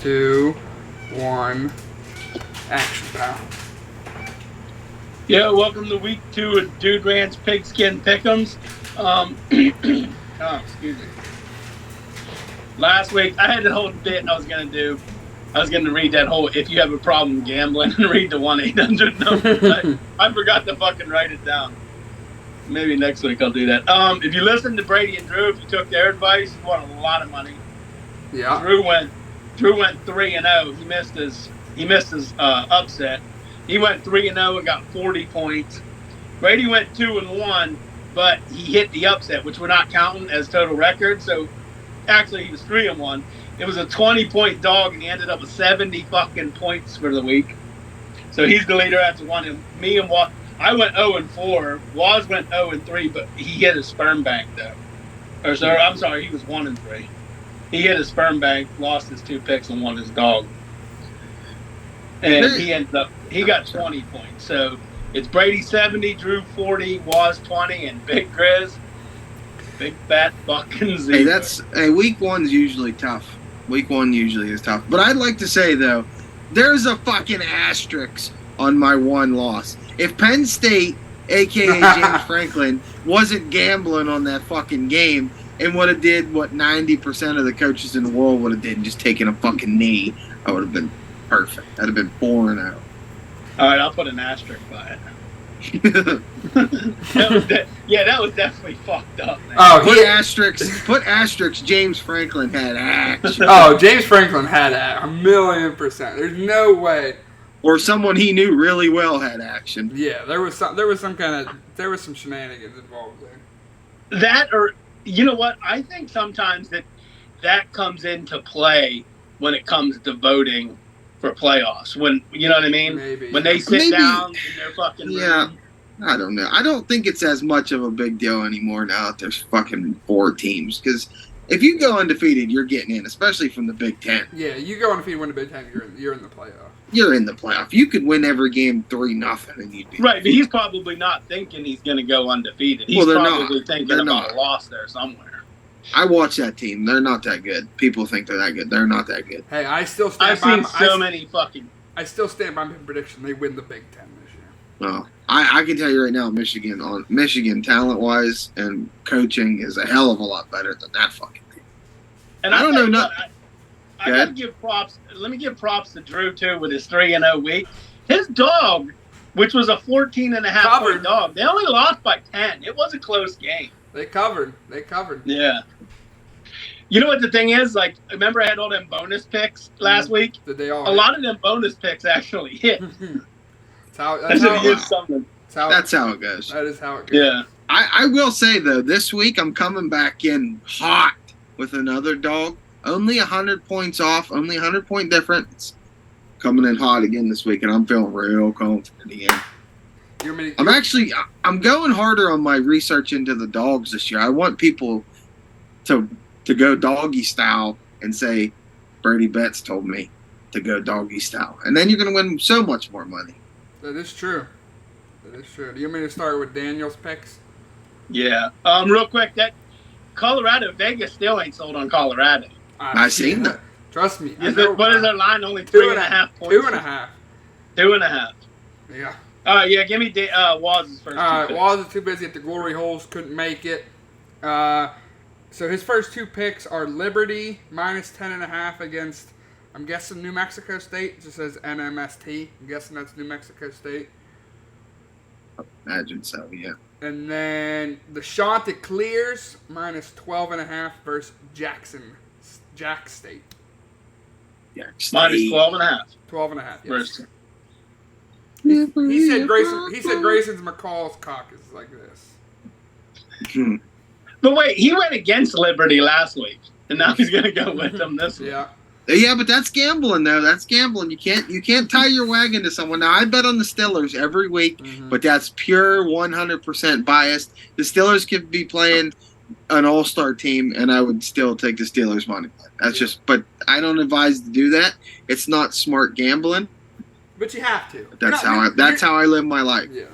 2, 1, action, pal. Yeah, welcome to week 2 of Dude Ranch Pigskin Pick'ems. Excuse me. Last week, I had the whole bit I was going to do. I was going to read that whole, if you have a problem gambling, and read the 1-800 number. I forgot to fucking write it down. Maybe next week I'll do that. If you listen to Brady and Drew, if you took their advice, you won a lot of money. Yeah. Drew went 3-0. He missed his upset. He went 3-0 and got 40 points. Brady went 2-1, but he hit the upset, which we're not counting as total record. So actually, he was 3-1. It was a 20-point dog, and he ended up with 70 fucking points for the week. So he's the leader after one. And me and I went 0-4. Waz went 0-3, but he hit his sperm bank though. I'm sorry, he was 1-3. He hit his sperm bank, lost his 2 picks, and won his dog. And he got 20 points. So it's Brady 70, Drew 40, Waz 20, and Big Grizz, big fat fucking zebra. Week 1's usually tough. Week 1 usually is tough. But I'd like to say, though, there's a fucking asterisk on my one loss. If Penn State, a.k.a. James Franklin, wasn't gambling on that fucking game and would have did what 90% of the coaches in the world would have did and just taken a fucking knee, I would have been perfect. I'd have been 4-0. All right, I'll put an asterisk by it. that was definitely fucked up, man. Oh, put asterisks. James Franklin had action. Oh, James Franklin had 1,000,000%. There's no way. Or someone he knew really well had action. Yeah, there was some shenanigans involved there. That, or you know what? I think sometimes that comes into play when it comes to voting for playoffs. When you know what I mean? Maybe. When they sit down in their fucking room. I don't know. I don't think it's as much of a big deal anymore now that there's fucking 4 teams. Because if you go undefeated, you're getting in, especially from the Big Ten. Yeah, you go undefeated, win the Big Ten, you're in the playoff. You're in the playoff. You could win every game 3-0, and you'd be right. But he's probably not thinking he's going to go undefeated. He's probably thinking about a loss there somewhere. I watch that team. They're not that good. People think they're that good. They're not that good. Hey, I still stand I still stand by my prediction. They win the Big Ten this year. Well, I can tell you right now, Michigan talent-wise and coaching is a hell of a lot better than that fucking team. And I don't know. I got to give props. Let me give props to Drew too with his 3-0 week. His dog, which was a 14.5 point dog, they only lost by 10. It was a close game. They covered. Yeah. You know what the thing is? Like, remember I had all them bonus picks last week? Did they all? A lot of them bonus picks actually hit. That's how it goes. That is how it goes. Yeah. I will say, though, this week I'm coming back in hot with another dog. Only 100 points off, only 100-point difference. Coming in hot again this week, and I'm feeling real confident again. I'm going harder on my research into the dogs this year. I want people to go doggy style and say, Brady Betts told me to go doggy style. And then you're going to win so much more money. That is true. Do you want me to start with Daniel's picks? Yeah. Real quick, that Colorado, Vegas still ain't sold on Colorado. I've seen that. Trust me. What is their line? Only 3.5 points? 2.5. 2.5. Yeah. Yeah, give me Waz's first. All right, Waz is too busy at the Glory Holes, couldn't make it. So his first 2 picks are Liberty -10.5 against, I'm guessing, New Mexico State. It just says NMST. I'm guessing that's New Mexico State. Imagine so, yeah. And then the Chanticleers -12.5 versus Jack State. Yeah, -12.5. 12.5. Yes. He said Grayson's McCall's cock is like this. But wait, he went against Liberty last week, and now he's going to go with them this week. Yeah, but that's gambling, though. That's gambling. You can't tie your wagon to someone. Now, I bet on the Steelers every week, but that's pure 100% biased. The Steelers could be playing an all-star team, and I would still take the Steelers money. That's but I don't advise to do that. It's not smart gambling. But you have to. That's how I live my life. Yeah.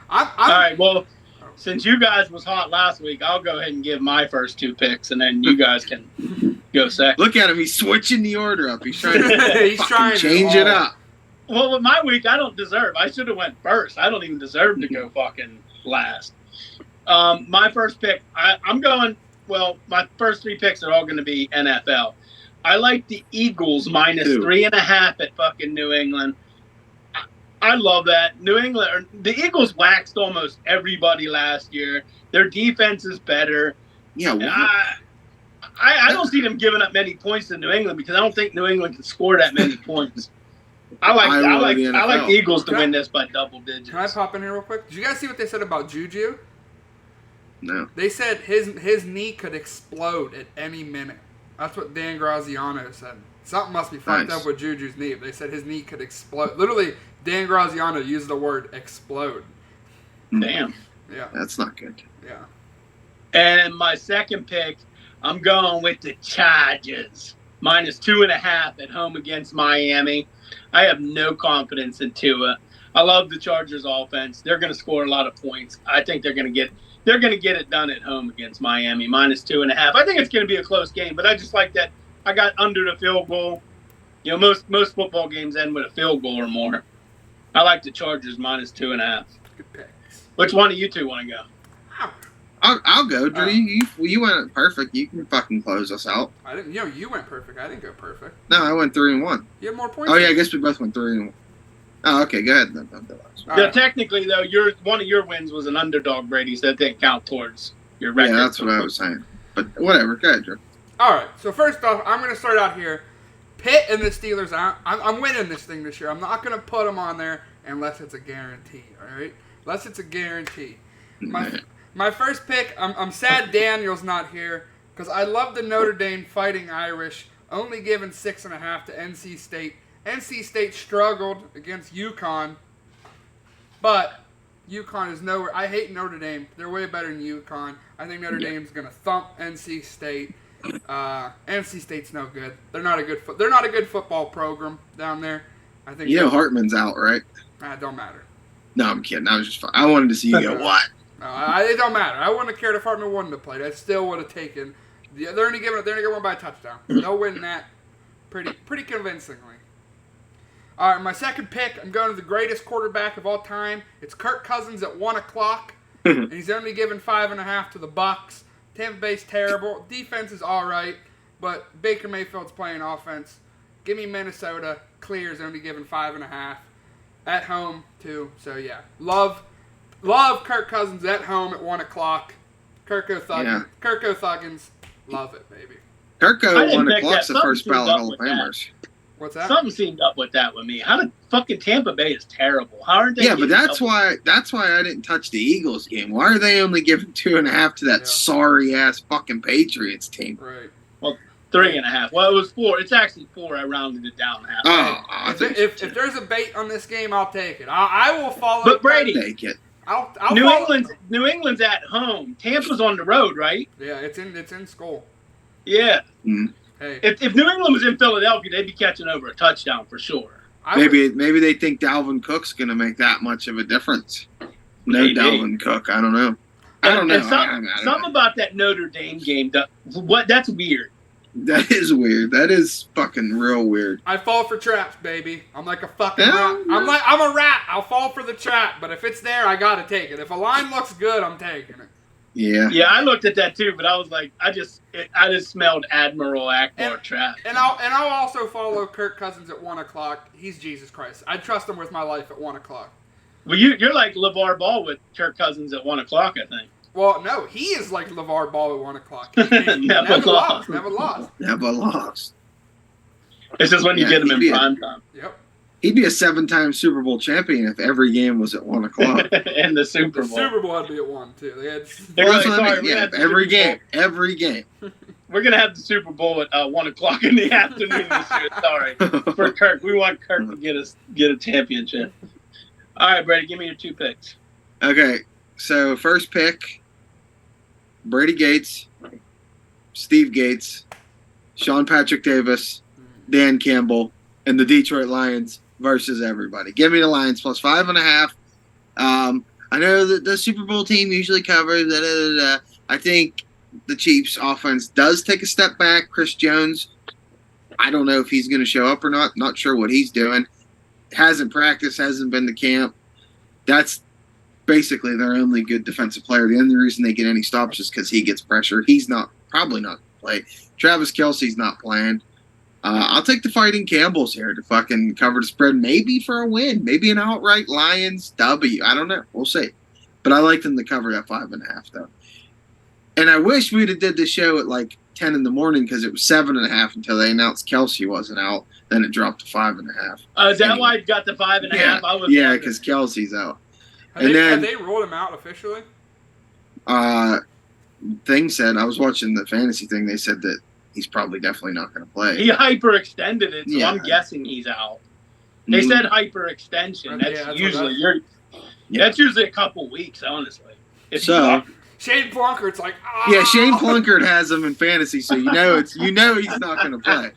All right, well, since you guys was hot last week, I'll go ahead and give my first 2 picks, and then you guys can go second. Look at him. He's switching the order up. He's trying to He's fucking trying to change it up. Well, with my week, I don't deserve. I should have went first. I don't even deserve to go fucking last. My first pick, I'm going. Well, my first 3 picks are all going to be NFL. I like the Eagles minus 3.5 at fucking New England. I love that. The Eagles waxed almost everybody last year. Their defense is better. Yeah. I don't see them giving up many points to New England because I don't think New England can score that many points. I like the Eagles to win this by double digits. Can I pop in here real quick? Did you guys see what they said about Juju? No. They said his knee could explode at any minute. That's what Dan Graziano said. Something must be fucked up with Juju's knee. They said his knee could explode. Literally, Dan Graziano used the word explode. Damn. Yeah. That's not good. Yeah. And my second pick, I'm going with the Chargers. Minus 2.5 at home against Miami. I have no confidence in Tua. I love the Chargers offense. They're going to score a lot of points. I think they're going to get it done at home against Miami. Minus 2.5. I think it's going to be a close game, but I just like that. I got under the field goal. You know, most football games end with a field goal or more. I like the Chargers minus 2.5. Good picks. Which one of you two want to go? I'll go, Drew. You went perfect. You can fucking close us out. I didn't. You went perfect. I didn't go perfect. No, I went 3-1. You have more points. Oh yeah, I guess we both went 3-1. Oh, okay. Go ahead. Yeah, technically though, one of your wins was an underdog, Brady, so that didn't count towards your record. Yeah, that's what I was saying. But whatever. Go ahead, Drew. All right. So first off, I'm going to start out here. Pitt and the Steelers. I'm winning this thing this year. I'm not going to put them on there unless it's a guarantee. All right. Unless it's a guarantee. My first pick, I'm sad Daniel's not here because I love the Notre Dame Fighting Irish, only given 6.5 to NC State. NC State struggled against UConn, but UConn is nowhere. I hate Notre Dame. They're way better than UConn. I think Notre Dame's gonna thump NC State. NC State's no good. They're not a good football program down there. I think. Hartman's out, right? Don't matter. No, I'm kidding. I was just. I wanted to see you go what. No, it don't matter. I wouldn't have cared if Hartman wouldn't have played. I still would have taken. They're only giving one by a touchdown. They'll win that pretty convincingly. All right, my second pick. I'm going to the greatest quarterback of all time. It's Kirk Cousins at 1:00, and he's only given 5.5 to the Bucks. Tampa Bay's terrible. Defense is all right, but Baker Mayfield's playing offense. Give me Minnesota. Clear's only given 5.5 at home too. So yeah, love Kirk Cousins at home at 1:00. Kirko Thuggins. Love it, baby. Kirko 1:00's the first ballot Hall of Famers. What's that? Something seemed up with that with me. How did fucking Tampa Bay is terrible? How aren't they? Yeah, but that's why I didn't touch the Eagles game. Why are they only giving 2.5 to that sorry ass fucking Patriots team? Right. Well, 3.5. Well, it was 4. It's actually 4. I rounded it down half. If there's a bait on this game, I'll take it. I will follow. But Brady, take it. New England's at home. Tampa's on the road, right? Yeah, it's in school. Yeah. Mm-hmm. Hey. If New England was in Philadelphia, they'd be catching over a touchdown for sure. Maybe they think Dalvin Cook's going to make that much of a difference. No Dalvin Cook. I don't know. I don't know. Something about that Notre Dame game. That's weird. That is weird. That is fucking real weird. I fall for traps, baby. I'm like a fucking rat. I'm a rat. I'll fall for the trap, but if it's there, I gotta take it. If a line looks good, I'm taking it. Yeah. Yeah, I looked at that too, but I was like, I just smelled Admiral Akbar trap. And I'll also follow Kirk Cousins at 1:00. He's Jesus Christ. I'd trust him with my life at 1:00. Well, you're like LeVar Ball with Kirk Cousins at 1:00, I think. Well, no, he is like LeVar Ball at 1:00. Never lost. It's just when you get him in prime time. Yep. He'd be a 7-time Super Bowl champion if every game was at 1:00. And the Super Bowl. The Super Bowl would be at 1 too. Every game. We're gonna have the Super Bowl at 1:00 in the afternoon this year. Sorry for Kirk. We want Kirk to get a championship. All right, Brady, give me your 2 picks. Okay, so first pick: Brady Gates, Steve Gates, Sean Patrick Davis, Dan Campbell, and the Detroit Lions versus everybody. Give me the Lions plus 5.5. I know that the Super Bowl team usually covers. I think the Chiefs offense does take a step back, Chris Jones, I don't know if he's going to show up or not. Not sure what he's doing. Hasn't practiced, hasn't been to camp. That's basically their only good defensive player. The only reason they get any stops is because he gets pressure. He's probably not play. Travis Kelce's not playing. I'll take the Fighting Campbells here to fucking cover the spread, maybe for a win, maybe an outright Lions W. I don't know. We'll see. But I like them to cover that 5.5 though. And I wish we'd have did the show at like 10 in the morning because it was 7.5 until they announced Kelsey wasn't out. Then it dropped to 5.5. Is that why it got to 5.5? Yeah, because Kelsey's out. Have they ruled him out officially? Thing said, I was watching the fantasy thing. They said that he's probably definitely not going to play. He hyperextended it, so I'm guessing he's out. They said hyperextension. That's usually that's usually a couple weeks, honestly. Shane Plunkert's like, yeah, Shane Plunkert has him in fantasy, so you know he's not going to play.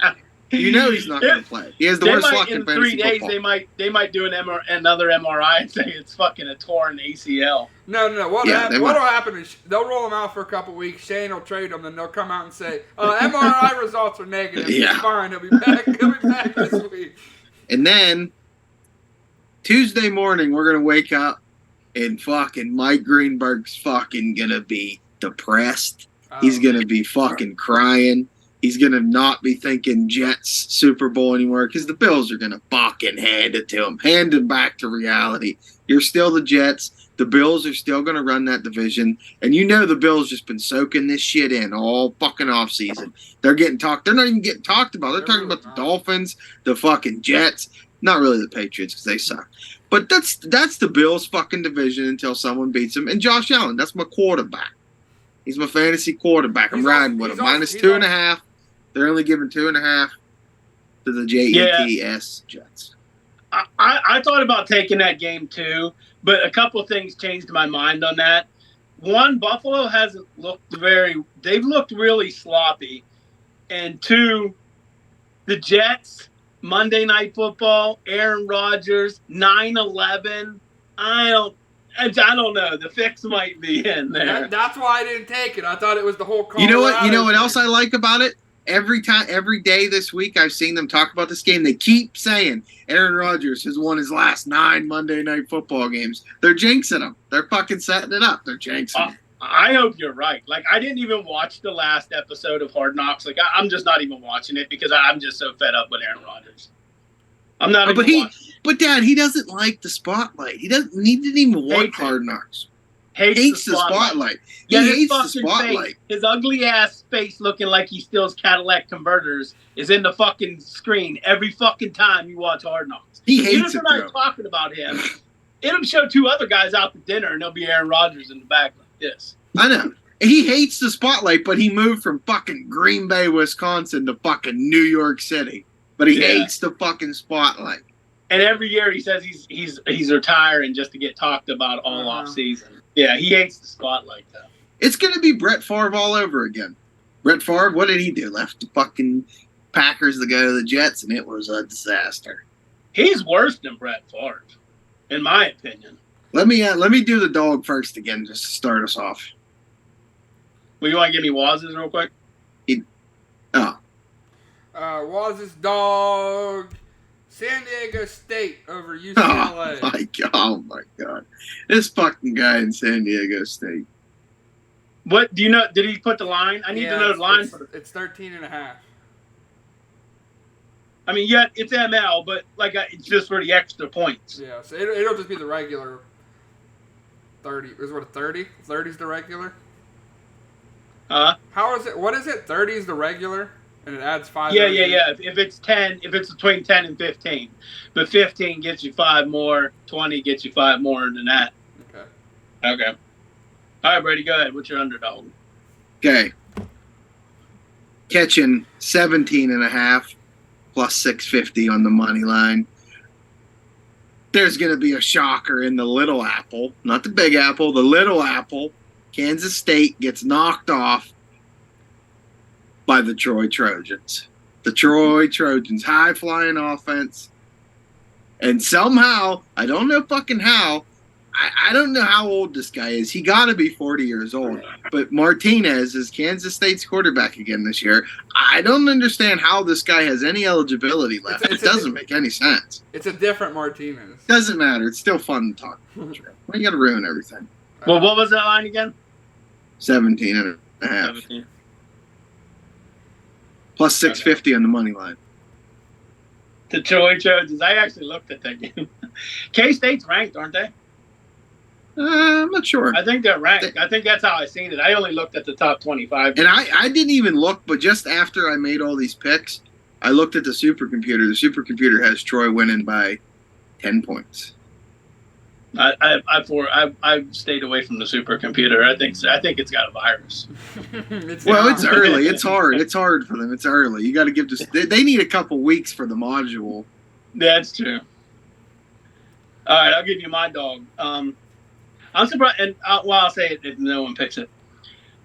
You know he's not going to play. He has the worst luck in fantasy 3 days, football. They might do another MRI and say it's fucking a torn ACL. No. What'll happen is they'll roll him out for a couple weeks. Shane will trade him, then they'll come out and say, MRI results are negative. Yeah. He's fine. He'll be back. He'll be back this week. And then Tuesday morning, we're going to wake up and fucking Mike Greenberg's fucking going to be depressed. He's going to be fucking crying. He's going to not be thinking Jets Super Bowl anymore because the Bills are going to fucking hand it to him. Hand him back to reality. You're still the Jets. The Bills are still going to run that division. And you know the Bills just been soaking this shit in all fucking offseason. They're not even getting talked about. They're talking about the Dolphins, the fucking Jets. Not really the Patriots because they suck. But that's the Bills' fucking division until someone beats them. And Josh Allen, that's my quarterback. He's my fantasy quarterback. I'm riding with him. Minus 2.5. They're only giving 2.5 to the Jets. Jets. I thought about taking that game too, but a couple of things changed my mind on that. One, Buffalo hasn't looked they've looked really sloppy. And two, the Jets, Monday Night Football, Aaron Rodgers, 9/11. I don't know. The fix might be in there. That's why I didn't take it. I thought it was the whole Colorado. You know what else I like about it? Every day this week I've seen them talk about this game. They keep saying Aaron Rodgers has won his last 9 Monday Night Football games. They're jinxing him. They're fucking setting it up. They're jinxing him. I hope you're right. Like, I didn't even watch the last episode of Hard Knocks. Like, I'm just not even watching it because I'm just so fed up with Aaron Rodgers. I'm not even watching. But Dad, he doesn't like the spotlight. He didn't even want Hard Knocks. Hates the spotlight. Yeah, he hates the spotlight. Face, his ugly ass face looking like he steals Cadillac converters is in the fucking screen every fucking time you watch Hard Knocks. He hates it, though. Talking about him, it'll show 2 other guys out to dinner and there'll be Aaron Rodgers in the back like this. I know. He hates the spotlight, but he moved from fucking Green Bay, Wisconsin to fucking New York City. But he hates the fucking spotlight. And every year he says he's retiring just to get talked about all off season. Yeah, he hates the spotlight though. It's gonna be Brett Favre all over again. Brett Favre, what did he do? Left the fucking Packers to go to the Jets, and it was a disaster. He's worse than Brett Favre, in my opinion. Let me do the dog first again, just to start us off. Well, you want to give me Waz's real quick? Waz's dog. San Diego State over UCLA. Oh my god. This fucking guy in San Diego State. What do you know? Did he put the line? I need to know the line. It's 13.5. I mean, yeah, it's ML, but it's just for the extra points. Yeah, so it'll just be the regular 30. Is what a 30? 30 is the regular. How is it? What is it? 30 is the regular. And it adds 5. Yeah. If it's 10, if it's between 10 and 15, but 15 gets you 5 more, 20 gets you 5 more than that. Okay. All right, Brady, go ahead. What's your underdog? Okay. Catching 17.5 plus 650 on the money line. There's going to be a shocker in the Little Apple, not the Big Apple, the Little Apple. Kansas State gets knocked off by the Troy Trojans. The Troy Trojans, high-flying offense. And somehow, I don't know fucking how, I don't know how old this guy is. He got to be 40 years old. But Martinez is Kansas State's quarterback again this year. I don't understand how this guy has any eligibility left. It doesn't make any sense. It's a different Martinez. Doesn't matter. It's still fun to talk. Why you got to ruin everything? Well, what was that line again? 17 and a half. 17. Plus 650 on the money line. The Troy Trojans. I actually looked at that game. K-State's ranked, aren't they? I'm not sure. I think they're ranked. I think that's how I seen it. I only looked at the top 25. And I didn't even look, but just after I made all these picks, I looked at the supercomputer. The supercomputer has Troy winning by 10 points. I've stayed away from the supercomputer. I think it's got a virus. It's early. It's hard. It's hard for them. It's early. You got to give this. They need a couple weeks for the module. That's true. All right, I'll give you my dog. I'm surprised, and I'll say it if no one picks it.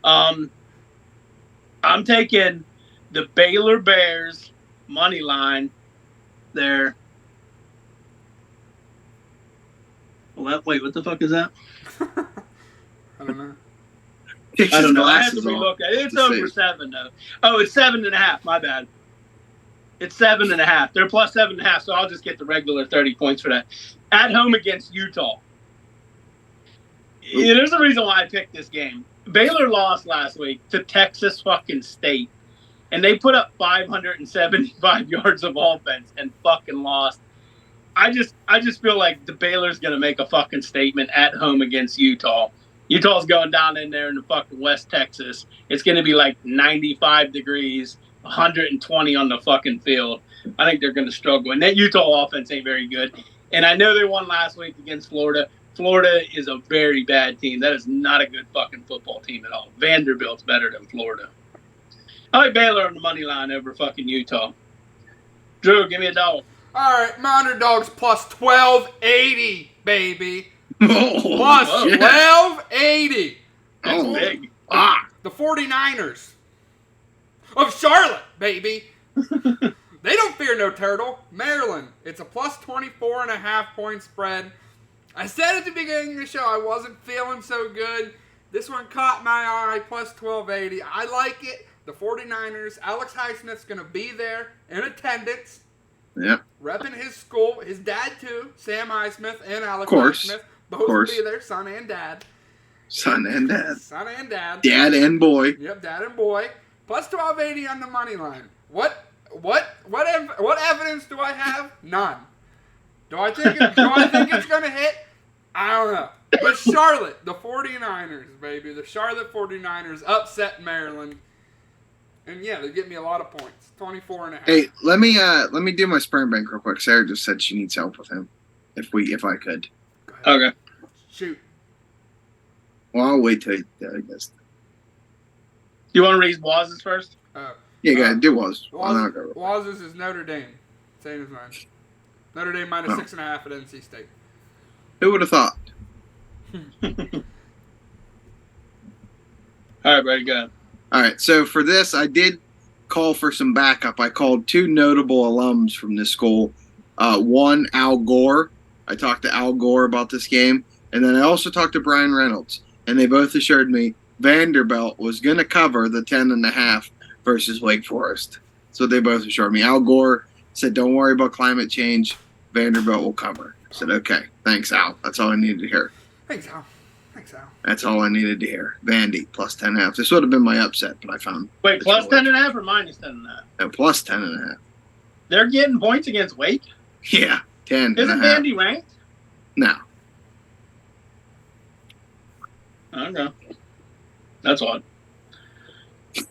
I'm taking the Baylor Bears money line there. Wait, what the fuck is that? I don't know. I don't know. I have to relook at it. It's over 7 though. Oh, it's 7.5. My bad. It's 7.5. They're plus 7.5, so I'll just get the regular 30 points for that. At home against Utah. Yeah, there's a reason why I picked this game. Baylor lost last week to Texas fucking State, and they put up 575 yards of offense and fucking lost. I just feel like the Baylor's gonna make a fucking statement at home against Utah. Utah's going down in there in the fucking West Texas. It's gonna be like 95 degrees, 120 on the fucking field. I think they're gonna struggle, and that Utah offense ain't very good. And I know they won last week against Florida. Florida is a very bad team. That is not a good fucking football team at all. Vanderbilt's better than Florida. I like Baylor on the money line over fucking Utah. Drew, give me a dog. All right, my underdog's plus 1280, baby. Oh, Plus 1280. That's Oh. big. The 49ers of Charlotte, baby. They don't fear no turtle. Maryland. It's a plus 24.5 point spread. I said at the beginning of the show I wasn't feeling so good. This one caught my eye, plus 1280. I like it. The 49ers. Alex Highsmith's going to be there in attendance. Yeah. Repping his school. His dad, too. Sam Highsmith and Alex Of course. Highsmith. Both will be there. Son and dad. Son and dad. Son and dad. Dad and boy. Yep, dad and boy. Plus 1280 on the money line. What evidence do I have? None. Do I think it's going to hit? I don't know. But Charlotte, the 49ers, baby. The Charlotte 49ers upset Maryland. And yeah, they give me a lot of points. 24.5. Hey, let me do my sperm bank real quick. Sarah just said she needs help with him. If I could. Go ahead. Okay. Shoot. Well, I'll wait till I guess. You want to read Waz's first? Yeah, go ahead. Do was. I'll go. Waz's is Notre Dame. Same as mine. Notre Dame minus 6.5 at NC State. Who would have thought? All right, buddy, go ahead. All right, so for this, I did call for some backup. I called two notable alums from this school. One, Al Gore. I talked to Al Gore about this game. And then I also talked to Brian Reynolds. And they both assured me Vanderbilt was going to cover the 10.5 versus Wake Forest. So they both assured me. Al Gore said, don't worry about climate change. Vanderbilt will cover. I said, okay, thanks, Al. That's all I needed to hear. Thanks, Al. That's all I needed to hear. Vandy, plus 10.5. This would have been my upset, but I found... Wait, plus 10.5 or minus 10.5? No, plus 10.5. They're getting points against Wake? Yeah, 10. Isn't Vandy ranked? No. Okay. That's odd.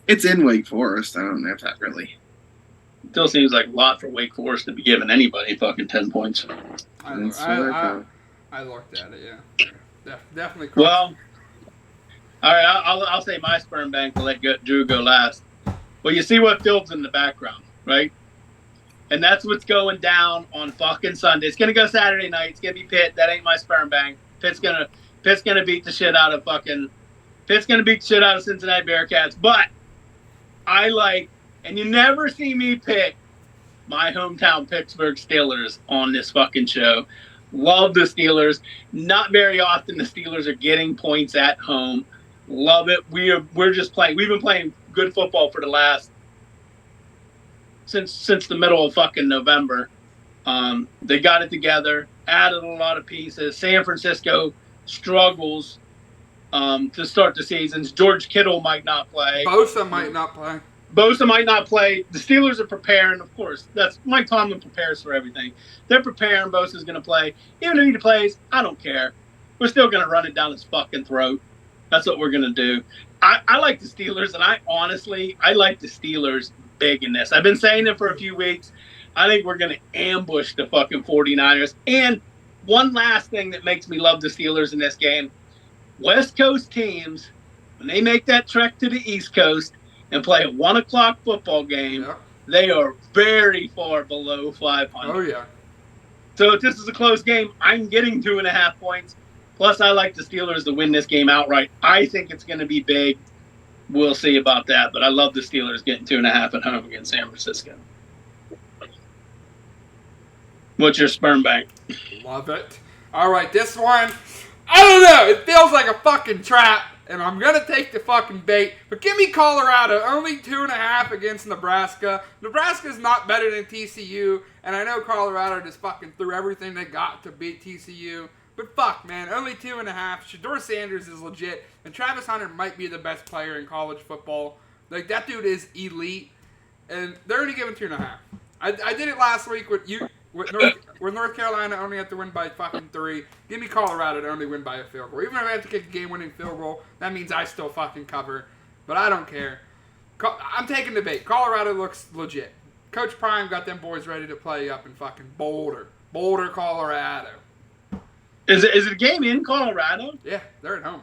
It's in Wake Forest. I don't know if that really... Still seems like a lot for Wake Forest to be giving anybody fucking 10 points. I looked at it, yeah. Definitely. Well, all right, I'll say my sperm bank to let Drew go last. Well, you see what fields in the background, right? And that's what's going down on fucking Sunday. It's gonna go Saturday night. It's gonna be Pitt. That ain't my sperm bank. Pitt's gonna beat the shit out of Cincinnati Bearcats. But I like, and you never see me pick my hometown Pittsburgh Steelers on this fucking show. Love the Steelers. Not very often the Steelers are getting points at home. Love it. We're just playing. We've been playing good football for the last since the middle of fucking November. They got it together, added a lot of pieces. San Francisco struggles to start the seasons. George Kittle might not play. Bosa might not play. Bosa might not play. The Steelers are preparing, of course. That's Mike Tomlin prepares for everything. They're preparing. Bosa's going to play. Even if he plays, I don't care. We're still going to run it down his fucking throat. That's what we're going to do. I like the Steelers, and I like the Steelers big in this. I've been saying it for a few weeks. I think we're going to ambush the fucking 49ers. And one last thing that makes me love the Steelers in this game, West Coast teams, when they make that trek to the East Coast and play a 1 o'clock football game, they are very far below 500. Oh, yeah. So if this is a close game, I'm getting 2.5 points. Plus, I like the Steelers to win this game outright. I think it's going to be big. We'll see about that. But I love the Steelers getting 2.5 at home against San Francisco. What's your sperm bank? Love it. All right, this one, I don't know. It feels like a fucking trap, and I'm going to take the fucking bait. But give me Colorado. Only 2.5 against Nebraska. Nebraska's not better than TCU, and I know Colorado just fucking threw everything they got to beat TCU. But fuck, man, only 2.5. Shedeur Sanders is legit, and Travis Hunter might be the best player in college football. Like, that dude is elite, and they're only giving 2.5. I did it last week with you. With North Carolina only have to win by fucking 3. Give me Colorado to only win by a field goal. Even if I have to kick a game-winning field goal, that means I still fucking cover. But I don't care. I'm taking the bait. Colorado looks legit. Coach Prime got them boys ready to play up in fucking Boulder, Colorado. Is it a game in Colorado? Yeah, they're at home.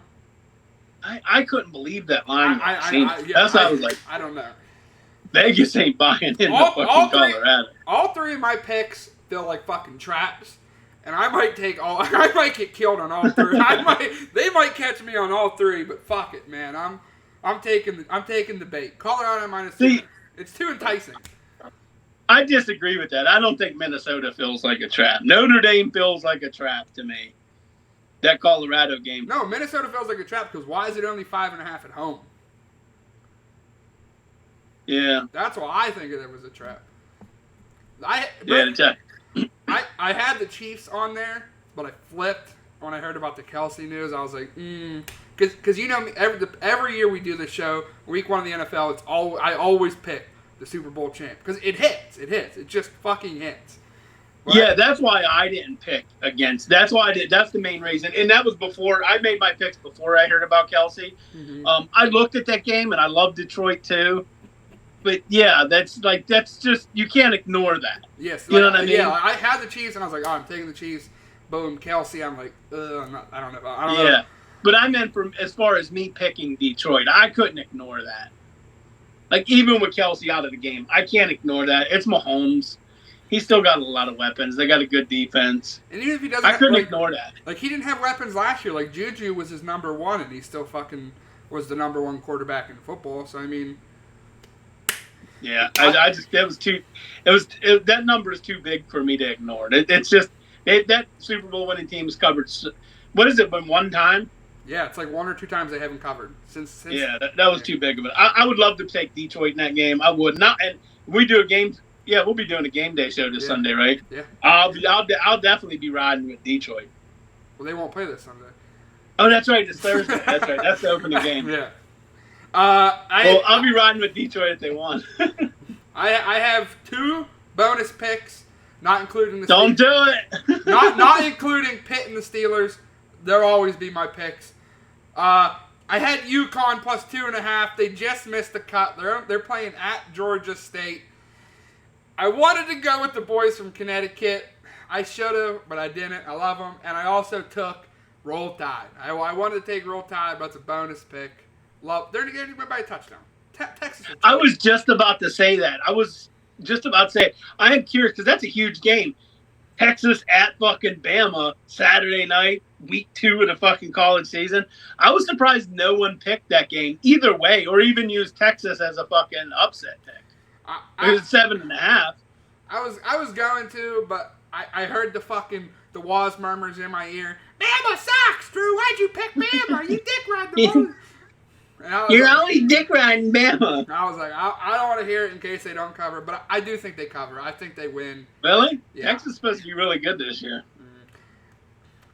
I couldn't believe that line. That's why I was like, I don't know. Vegas ain't buying into fucking Colorado. All three of my picks feel like fucking traps, and I might get killed on all 3. They might catch me on all 3, but fuck it, man. I'm taking the bait. Colorado -2. It's too enticing. I disagree with that. I don't think Minnesota feels like a trap. Notre Dame feels like a trap to me. That Colorado game. No, Minnesota feels like a trap because why is it only 5.5 at home? Yeah. That's why I think it was a trap. I had the Chiefs on there, but I flipped when I heard about the Kelsey news. I was like, because you know me, every year we do this show, week 1 of the NFL, I always pick the Super Bowl champ because it hits. It just fucking hits. Right? Yeah, that's why I didn't pick against. That's why I did. That's the main reason, and that was before I made my picks before I heard about Kelsey. Mm-hmm. I looked at that game and I love Detroit too. But yeah, that's just you can't ignore that. Yes, you know what I mean. Yeah, I had the Chiefs and I was like, oh, I'm taking the Chiefs. Boom, Kelsey. I'm like, I don't know. I don't know. Yeah, but I meant from as far as me picking Detroit, I couldn't ignore that. Like even with Kelsey out of the game, I can't ignore that. It's Mahomes. He's still got a lot of weapons. They got a good defense. And even if he doesn't, I couldn't ignore that. Like he didn't have weapons last year. Like Juju was his number 1, and he still fucking was the number 1 quarterback in football. So I mean. Yeah, I just that number is too big for me to ignore. It's just that Super Bowl winning team has covered. What has it been one time? Yeah, it's like 1 or 2 times they haven't covered since. Yeah, that was too big of it. I would love to take Detroit in that game. I would not, and we do a game. Yeah, we'll be doing a game day show this Sunday, right? Yeah. I'll definitely be riding with Detroit. Well, they won't play this Sunday. Oh, that's right. It's Thursday. That's right. That's the opening game. Yeah. I'll be riding with Detroit if they won. I have 2 bonus picks, not including the Don't do it. not including Pitt and the Steelers. They'll always be my picks. I had UConn plus 2.5. They just missed the cut. They're playing at Georgia State. I wanted to go with the boys from Connecticut. I should have, but I didn't. I love them. And I also took Roll Tide. I wanted to take Roll Tide, but it's a bonus pick. They're going to win by a touchdown. Texas. I was just about to say that. I am curious because that's a huge game. Texas at fucking Bama Saturday night, week 2 of the fucking college season. I was surprised no one picked that game either way, or even used Texas as a fucking upset pick. It was 7.5. I was going to, but I heard the the Waz murmurs in my ear, Bama sucks, Drew. Why'd you pick Bama? You dick ride the ball. You're only dick riding Bama. I was like, I don't want to hear it in case they don't cover, but I do think they cover. I think they win. Really? Yeah. Texas is supposed to be really good this year.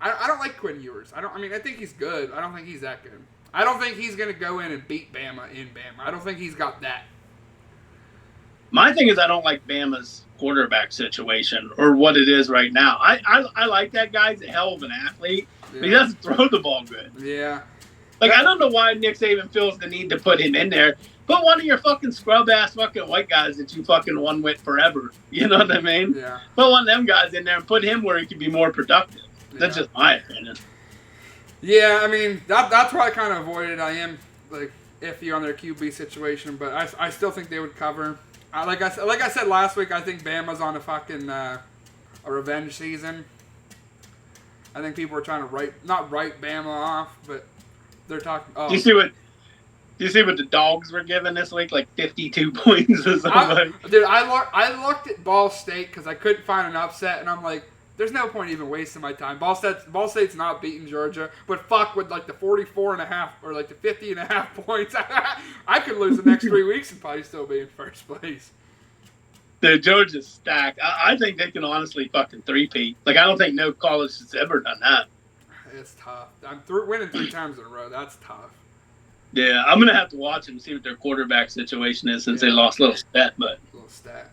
I don't like Quinn Ewers. I think he's good. I don't think he's that good. I don't think he's going to go in and beat Bama in Bama. I don't think he's got that. My thing is I don't like Bama's quarterback situation or what it is right now. I like that guy. He's a hell of an athlete, but he doesn't throw the ball good. Yeah. Like, I don't know why Nick Saban feels the need to put him in there. Put one of your fucking scrub-ass fucking white guys that you fucking won with forever. You know what I mean? Yeah. Put one of them guys in there and put him where he could be more productive. That's just my opinion. Yeah, I mean, that's why I kind of avoided. I am, like, iffy on their QB situation, but I still think they would cover. Like I said last week, I think Bama's on a fucking a revenge season. I think people are trying to not write Bama off, but they're talking. Oh. Do you see what the Dogs were given this week? Like 52 points or something. Dude, I looked at Ball State because I couldn't find an upset, and I'm like, there's no point even wasting my time. Ball State's not beating Georgia, but fuck with like the 44.5 or like the 50.5 points, I could lose the next 3 weeks and probably still be in first place. Dude, Georgia's stacked. I think they can honestly fucking three-peat. Like, I don't think no college has ever done that. It's tough. Winning 3 times in a row. That's tough. Yeah, I'm gonna have to watch them and see what their quarterback situation is since they lost Little Stat. But Little Stat.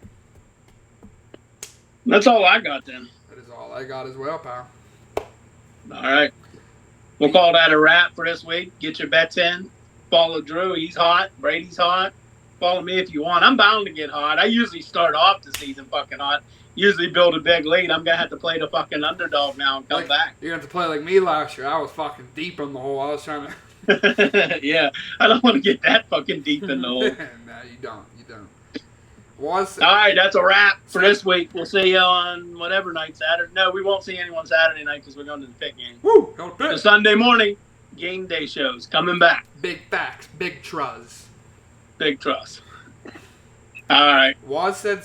That's all I got then. That is all I got as well, pal. All right, we'll call that a wrap for this week. Get your bets in. Follow Drew. He's hot. Brady's hot. Follow me if you want. I'm bound to get hot. I usually start off the season fucking hot. Usually build a big lead. I'm going to have to play the fucking underdog now and come back. You're going to have to play like me last year. I was fucking deep in the hole. I was trying to... Yeah, I don't want to get that fucking deep in the hole. No, you don't. You don't. All right, that's a wrap for this week. We'll see you on whatever night, Saturday. No, we won't see anyone Saturday night because we're going to the pit game. Woo! So Sunday morning, game day shows coming back. Big facts. Big truz. Big trust. All right. Was said